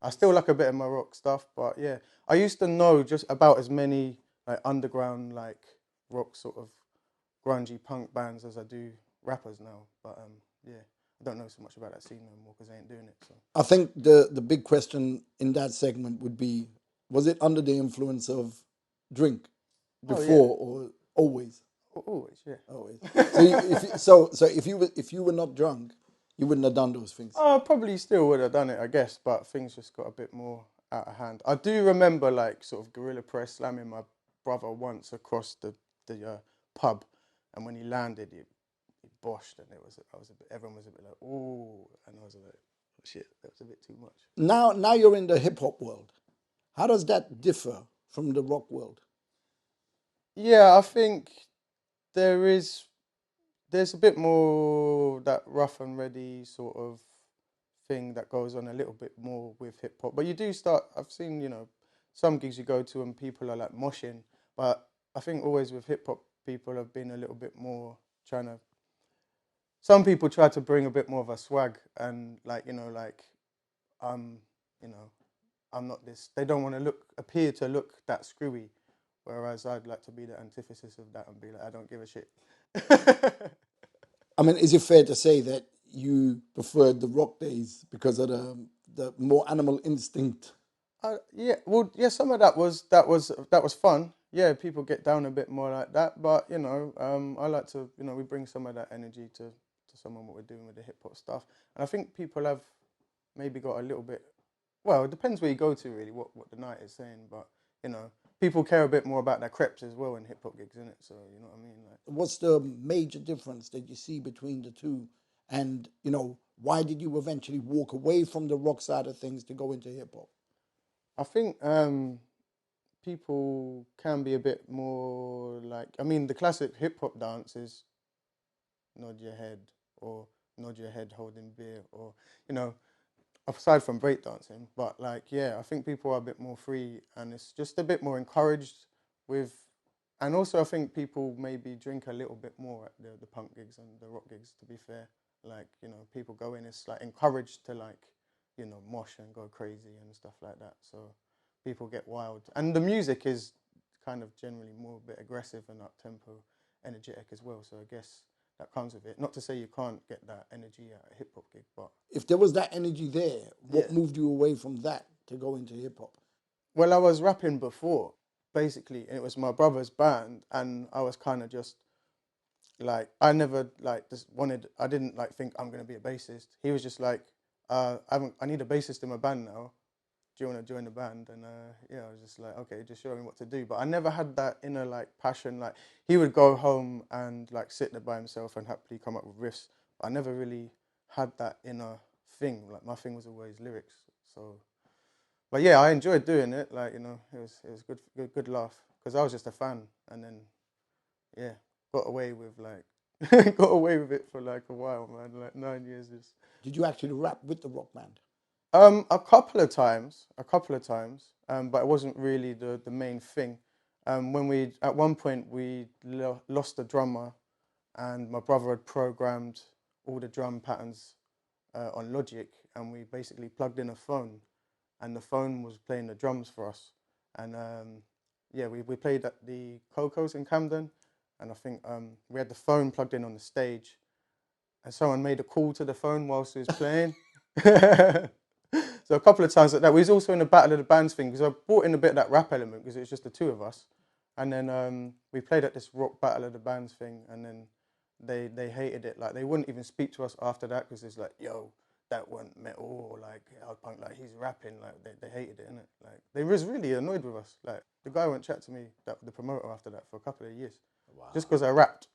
I still like a bit of my rock stuff, but yeah, I used to know just about as many like underground like rock sort of grungy punk bands as I do rappers now. But yeah, I don't know so much about that scene no more because I ain't doing it. So I think the big question in that segment would be, was it under the influence of drink oh yeah, before or always? always yeah. Always. So if you were not drunk, you wouldn't have done those things. I probably still would have done it, I guess, but things just got a bit more out of hand. I do remember like sort of gorilla press slamming my brother once across the pub, and when he landed, he boshed, and everyone was a bit like, ooh, and I was like, shit, that was a bit too much. Now you're in the hip hop world. How does that differ from the rock world? Yeah, I think there is there's a bit more that rough and ready sort of thing that goes on a little bit more with hip hop. But you do start. I've seen some gigs you go to and people are like moshing, but I think always with hip hop people have been a little bit more trying to. Some people try to bring a bit more of a swag and like um you know I'm not this. They don't want to appear to look that screwy, whereas I'd like to be the antithesis of that and be like I don't give a shit. I mean, is it fair to say that you preferred the rock days because of the more animal instinct? Yeah, well, yeah, some of that was fun. Yeah, people get down a bit more like that, but I like to, we bring some of that energy to some of what we're doing with the hip hop stuff, and I think people have maybe got a little bit. Well, it depends where you go to, really, what the night is saying, but people care a bit more about their creps as well in hip hop gigs, innit? So you know what I mean, like. What's the major difference that you see between the two? And, why did you eventually walk away from the rock side of things to go into hip hop? I think people can be a bit more like. I mean, the classic hip hop dance is nod your head or nod your head holding beer or you know aside from breakdancing, but like yeah, I think people are a bit more free and it's just a bit more encouraged with, and also I think people maybe drink a little bit more at the punk gigs and the rock gigs. To be fair, like people go in, it's like encouraged to like mosh and go crazy and stuff like that. So people get wild, and the music is kind of generally more a bit aggressive and up tempo, energetic as well. So I guess that comes with it. Not to say you can't get that energy at a hip hop gig, but If there was that energy there, what yeah. moved you away from that to go into hip hop? Well, I was rapping before, basically, and it was my brother's band, and I was kind of just like I never like just wanted. I didn't like think I'm gonna be a bassist. He was just like, I need a bassist in my band now. Do you want to join the band? And yeah, I was just like, okay, just show me what to do. But I never had that inner like passion. Like he would go home and like sit there by himself and happily come up with riffs. But I never really had that inner thing. Like my thing was always lyrics. So, but yeah, I enjoyed doing it. Like it was good laugh because I was just a fan. And then yeah, got away with like got away with it for like a while, man. Like 9 years is. Did you actually rap with the rock band? A couple of times, but it wasn't really the main thing. When we at one point we lost the drummer, and my brother had programmed all the drum patterns on Logic, and we basically plugged in a phone, and the phone was playing the drums for us, and yeah, we played at the Cocos in Camden, and I think we had the phone plugged in on the stage, and someone made a call to the phone whilst he was playing. So a couple of times like that. We was also in the Battle of the Bands thing because I brought in a bit of that rap element because it was just the two of us. And then we played at this rock Battle of the Bands thing, and then they hated it. Like they wouldn't even speak to us after that because it's like, yo, that wasn't metal or like hard punk. Like he's rapping. Like they hated it, innit? Like they was really annoyed with us. Like the guy won't chat to me, the promoter, after that for a couple of years, just Wow. because I rapped.